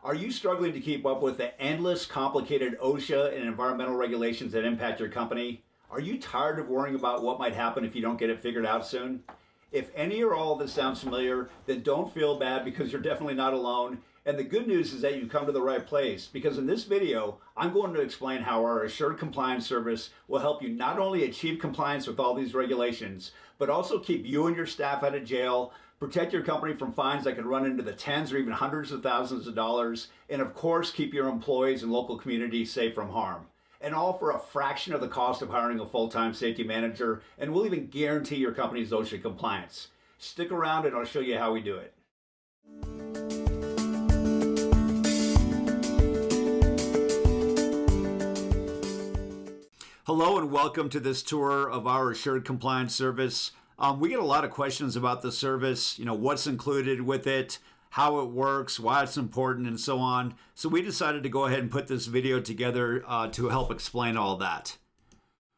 Are you struggling to keep up with the endless, complicated OSHA and environmental regulations that impact your company? Are you tired of worrying about what might happen if you don't get it figured out soon? If any or all of this sounds familiar, then don't feel bad because you're definitely not alone. And the good news is that you come to the right place, because in this video, I'm going to explain how our Assured Compliance service will help you not only achieve compliance with all these regulations, but also keep you and your staff out of jail, protect your company from fines that could run into the tens or even hundreds of thousands of dollars, and of course, keep your employees and local communities safe from harm. And all for a fraction of the cost of hiring a full-time safety manager, and we'll even guarantee your company's OSHA compliance. Stick around and I'll show you how we do it. Hello and welcome to this tour of our Assured Compliance service. We get a lot of questions about the service, what's included with it, how it works, why it's important, and so on. So we decided to go ahead and put this video together to help explain all that.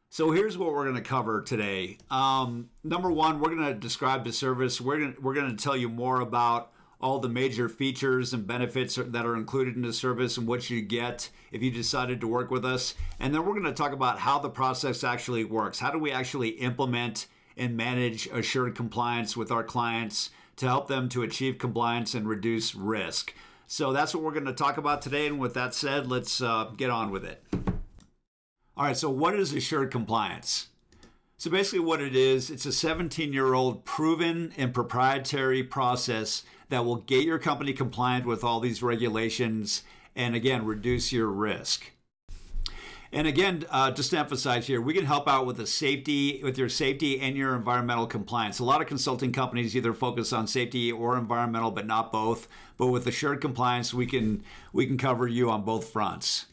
So here's what we're going to cover today. Number one, we're going to describe the service. We're going to tell you more about all the major features and benefits that are included in the service and what you get if you decided to work with us. And then we're going to talk about how the process actually works. How do we actually implement and manage assured compliance with our clients to help them to achieve compliance and reduce risk? So that's what we're going to talk about today. And with that said, let's get on with it. All right, so what is assured compliance? So basically what it is, it's a 17-year-old proven and proprietary process that will get your company compliant with all these regulations and, again, reduce your risk. And again, just to emphasize here, we can help out with your safety and your environmental compliance. A lot of consulting companies either focus on safety or environmental, but not both. But with Assured Compliance, we can cover you on both fronts.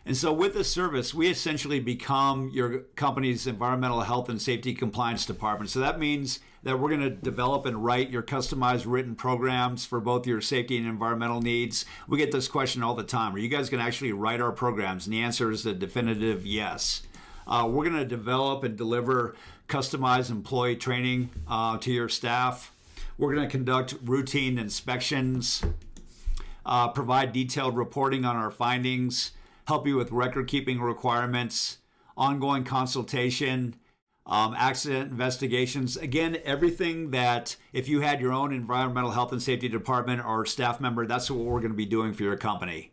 And so with this service, we essentially become your company's environmental health and safety compliance department. So that means that we're going to develop and write your customized written programs for both your safety and environmental needs. We get this question all the time. Are you guys going to actually write our programs? And the answer is a definitive yes. We're going to develop and deliver customized employee training to your staff. We're going to conduct routine inspections, provide detailed reporting on our findings, help you with record-keeping requirements, ongoing consultation, accident investigations. Again, everything that if you had your own environmental health and safety department or staff member, that's what we're going to be doing for your company.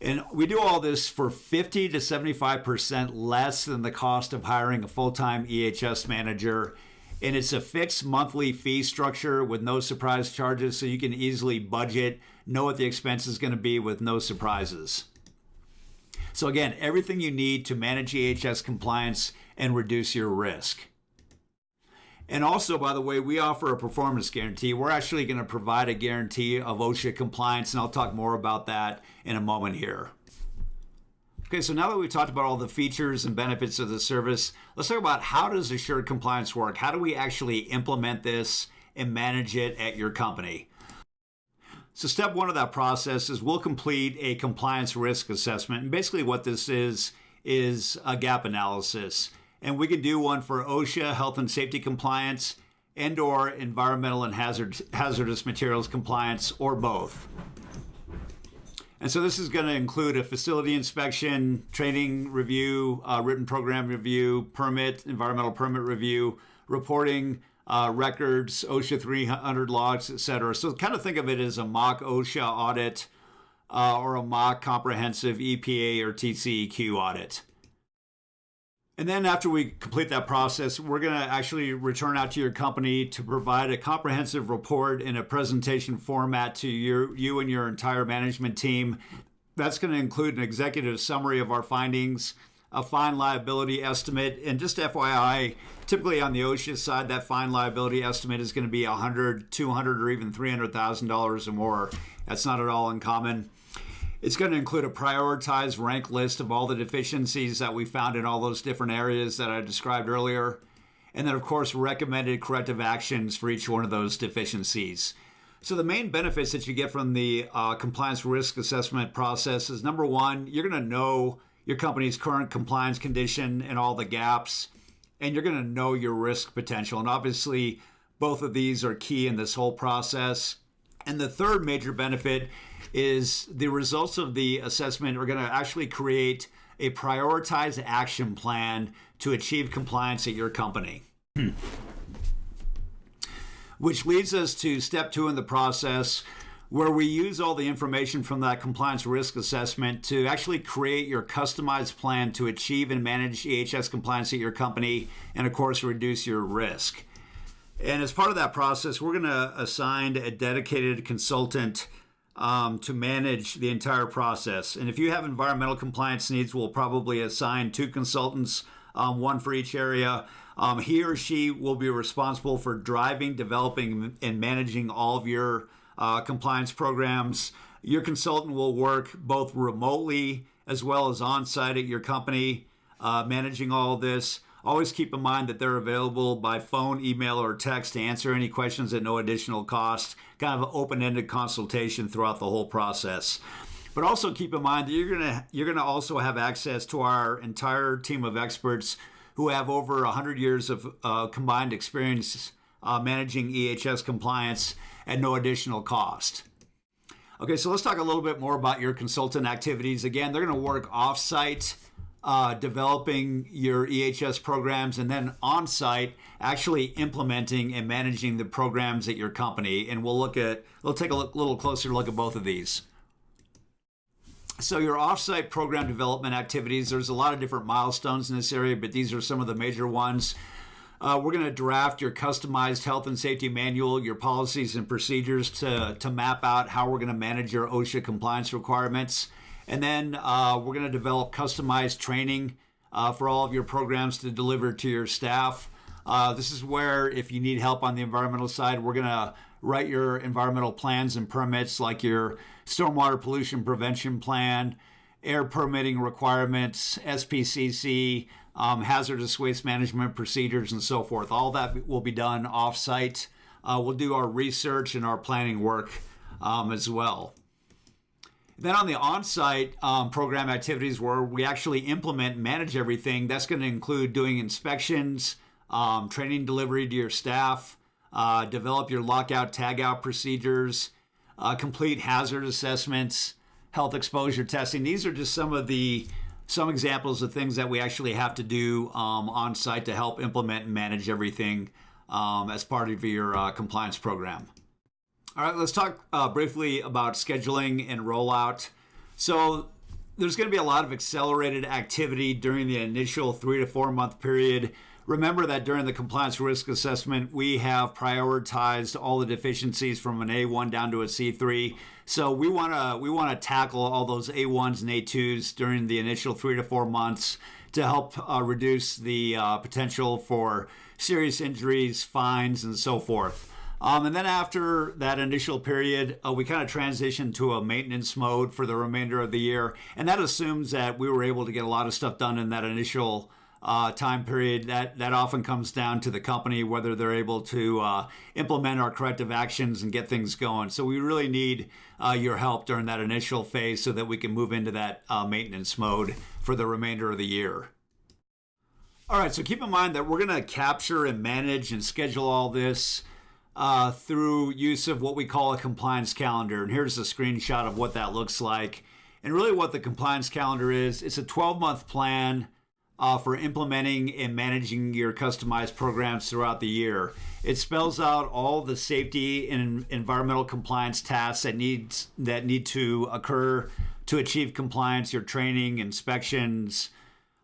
And we do all this for 50 to 75% less than the cost of hiring a full-time EHS manager. And it's a fixed monthly fee structure with no surprise charges, so you can easily budget, know what the expense is going to be with no surprises. So again, everything you need to manage EHS compliance and reduce your risk. And also, by the way, we offer a performance guarantee. We're actually going to provide a guarantee of OSHA compliance, and I'll talk more about that in a moment here. Okay, so now that we've talked about all the features and benefits of the service, let's talk about how does Assured Compliance work? How do we actually implement this and manage it at your company? So step one of that process is we'll complete a compliance risk assessment. And basically what this is a gap analysis. And we can do one for OSHA, health and safety compliance, and or environmental and hazardous materials compliance, or both. And so this is going to include a facility inspection, training review, written program review, environmental permit review, reporting, records, OSHA 300 logs, etc. So kind of think of it as a mock OSHA audit or a mock comprehensive EPA or TCEQ audit. And then after we complete that process, we're going to actually return out to your company to provide a comprehensive report in a presentation format to you and your entire management team. That's going to include an executive summary of our findings, a fine liability estimate, and just FYI, typically on the OSHA side, that fine liability estimate is going to be $100,000, $200,000, or even $300,000 or more. That's not at all uncommon. It's going to include a prioritized rank list of all the deficiencies that we found in all those different areas that I described earlier. And then, of course, recommended corrective actions for each one of those deficiencies. So the main benefits that you get from the compliance risk assessment process is, number one, you're going to know your company's current compliance condition and all the gaps, and you're going to know your risk potential. And obviously, both of these are key in this whole process. And the third major benefit is the results of the assessment are going to actually create a prioritized action plan to achieve compliance at your company. Which leads us to step 2 in the process, where we use all the information from that compliance risk assessment to actually create your customized plan to achieve and manage EHS compliance at your company, and of course reduce your risk. And as part of that process, we're going to assign a dedicated consultant to manage the entire process. And if you have environmental compliance needs, we'll probably assign 2 consultants, one for each area. He or she will be responsible for driving, developing, and managing all of your compliance programs. Your consultant will work both remotely as well as on-site at your company, managing all of this. Always keep in mind that they're available by phone, email, or text to answer any questions at no additional cost. Kind of an open-ended consultation throughout the whole process. But also keep in mind that you're gonna also have access to our entire team of experts who have over 100 years of combined experience managing EHS compliance at no additional cost. Okay, so let's talk a little bit more about your consultant activities. Again, they're going to work off-site, developing your EHS programs, and then on-site, actually implementing and managing the programs at your company. And we'll take a little closer look at both of these. So your off-site program development activities, there's a lot of different milestones in this area, but these are some of the major ones. We're going to draft your customized health and safety manual, your policies and procedures to map out how we're going to manage your OSHA compliance requirements. And then we're going to develop customized training for all of your programs to deliver to your staff. This is where, if you need help on the environmental side, we're going to write your environmental plans and permits, like your stormwater pollution prevention plan, air permitting requirements, SPCC, hazardous waste management procedures, and so forth. All that will be done off-site. We'll do our research and our planning work as well. Then on the on-site program activities, where we actually implement and manage everything, that's going to include doing inspections, training delivery to your staff, develop your lockout, tagout procedures, complete hazard assessments, health exposure testing. These are just some examples of things that we actually have to do on site to help implement and manage everything as part of your compliance program. All right, let's talk briefly about scheduling and rollout. So there's going to be a lot of accelerated activity during the initial 3 to 4 month period. Remember that during the compliance risk assessment, we have prioritized all the deficiencies from an A1 down to a C3. So we want to tackle all those A1s and A2s during the initial 3 to 4 months to help reduce the potential for serious injuries, fines, and so forth. And then after that initial period, we kind of transition to a maintenance mode for the remainder of the year. And that assumes that we were able to get a lot of stuff done in that initial time period. That often comes down to the company, whether they're able to implement our corrective actions and get things going. So we really need your help during that initial phase so that we can move into that maintenance mode for the remainder of the year. All right, so keep in mind that we're going to capture and manage and schedule all this through use of what we call a compliance calendar. And here's a screenshot of what that looks like. And really what the compliance calendar is, it's a 12-month plan for implementing and managing your customized programs throughout the year. It spells out all the safety and environmental compliance tasks that need to occur to achieve compliance, your training, inspections,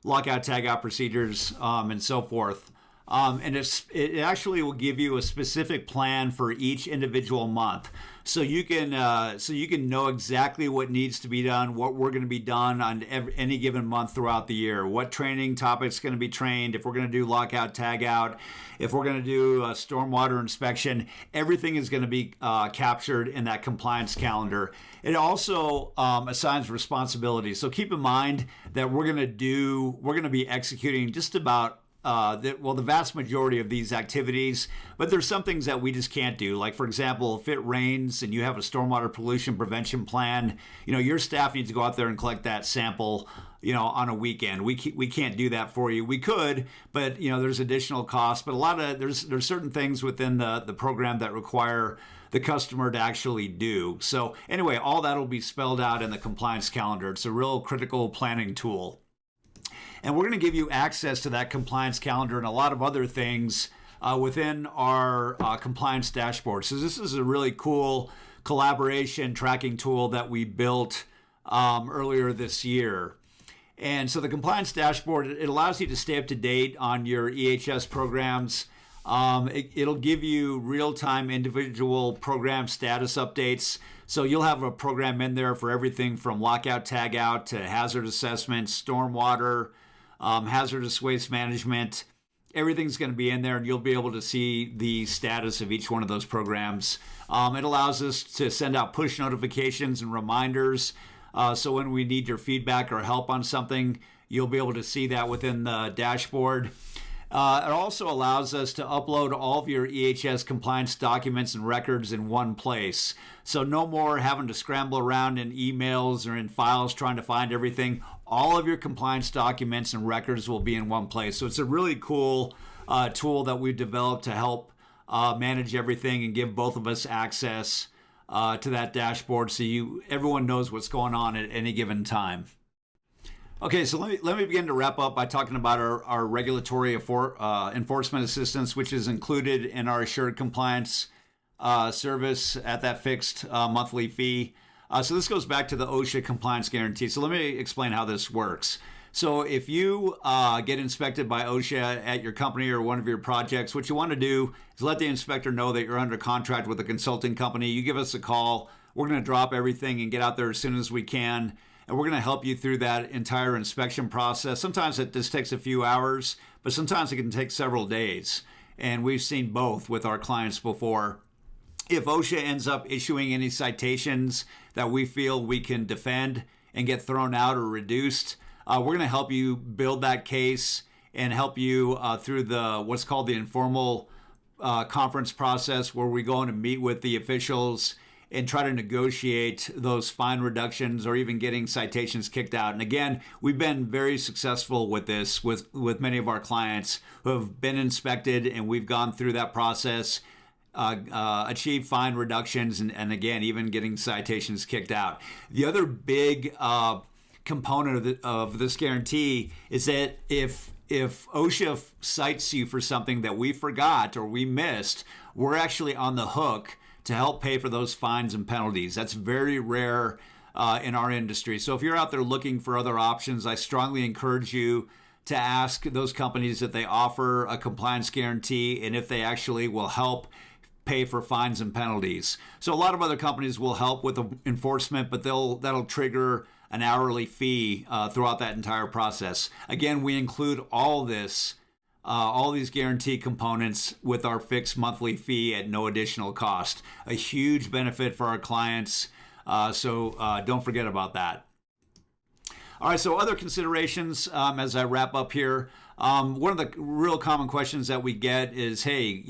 lockout, tagout procedures, and so forth. And it actually will give you a specific plan for each individual month, so you can know exactly what needs to be done, what we're going to be done on any given month throughout the year, what training topics going to be trained, if we're going to do lockout, tagout, if we're going to do a stormwater inspection. Everything is going to be captured in that compliance calendar. It also assigns responsibilities. So keep in mind that we're going to be executing just about the vast majority of these activities, but there's some things that we just can't do. Like, for example, if it rains and you have a stormwater pollution prevention plan, your staff needs to go out there and collect that sample, on a weekend. We can't do that for you. We could, but there's additional costs. But there's certain things within the program that require the customer to actually do. So anyway, all that will be spelled out in the compliance calendar. It's a real critical planning tool. And we're going to give you access to that compliance calendar and a lot of other things within our compliance dashboard. So this is a really cool collaboration tracking tool that we built earlier this year. And so the compliance dashboard, it allows you to stay up to date on your EHS programs. It'll give you real-time individual program status updates. So you'll have a program in there for everything from lockout, tagout to hazard assessment, stormwater, hazardous waste management. Everything's going to be in there, and you'll be able to see the status of each one of those programs. It allows us to send out push notifications and reminders. So when we need your feedback or help on something, you'll be able to see that within the dashboard. It also allows us to upload all of your EHS compliance documents and records in one place. So no more having to scramble around in emails or in files trying to find everything. All of your compliance documents and records will be in one place. So it's a really cool tool that we've developed to help manage everything and give both of us access to that dashboard so everyone knows what's going on at any given time. Okay, so let me begin to wrap up by talking about our regulatory enforcement assistance, which is included in our assured compliance service at that fixed monthly fee. So this goes back to the OSHA compliance guarantee. So let me explain how this works. So if you get inspected by OSHA at your company or one of your projects, what you want to do is let the inspector know that you're under contract with a consulting company. You give us a call. We're going to drop everything and get out there as soon as we can. And we're going to help you through that entire inspection process. Sometimes it just takes a few hours, but sometimes it can take several days. And we've seen both with our clients before. If OSHA ends up issuing any citations that we feel we can defend and get thrown out or reduced, we're going to help you build that case and help you through what's called the informal conference process, where we go in and meet with the officials and try to negotiate those fine reductions or even getting citations kicked out. And again, we've been very successful with this with many of our clients who have been inspected, and we've gone through that process, achieved fine reductions, and again, even getting citations kicked out. The other big component of this guarantee is that if OSHA cites you for something that we forgot or we missed, we're actually on the hook to help pay for those fines and penalties. That's very rare in our industry. So if you're out there looking for other options, I strongly encourage you to ask those companies if they offer a compliance guarantee and if they actually will help pay for fines and penalties. So a lot of other companies will help with the enforcement, but that'll trigger an hourly fee throughout that entire process. Again, we include all these guarantee components with our fixed monthly fee at no additional cost. A huge benefit for our clients, so don't forget about that. All right, so other considerations as I wrap up here. One of the real common questions that we get is, hey,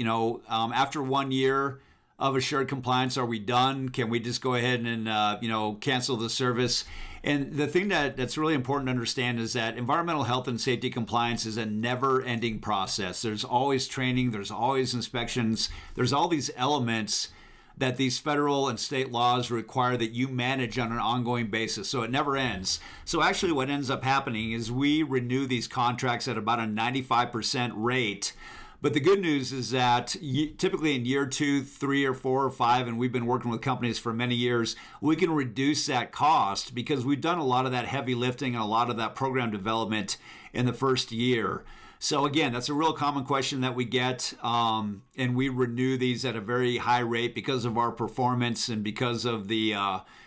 after 1 year of assured compliance, are we done? Can we just go ahead and cancel the service? And the thing that's really important to understand is that environmental health and safety compliance is a never-ending process. There's always training, there's always inspections, there's all these elements that these federal and state laws require that you manage on an ongoing basis. So it never ends. So actually what ends up happening is we renew these contracts at about a 95% rate. But the good news is that typically in year 2, 3, or 4, or 5, and we've been working with companies for many years, we can reduce that cost because we've done a lot of that heavy lifting and a lot of that program development in the first year. So again, that's a real common question that we get, and we renew these at a very high rate because of our performance and because of the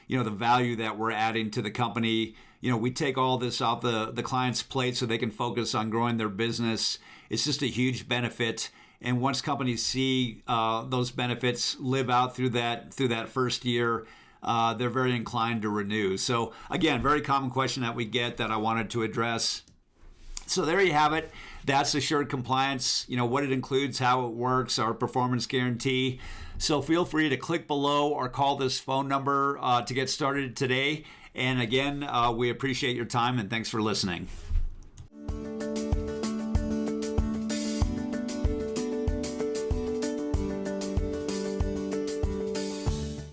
the value that we're adding to the company. We take all this off the client's plate so they can focus on growing their business. It's just a huge benefit. And once companies see those benefits live out through that first year, they're very inclined to renew. So again, very common question that we get that I wanted to address. So there you have it. That's assured compliance, what it includes, how it works, our performance guarantee. So feel free to click below or call this phone number to get started today. And again, we appreciate your time and thanks for listening.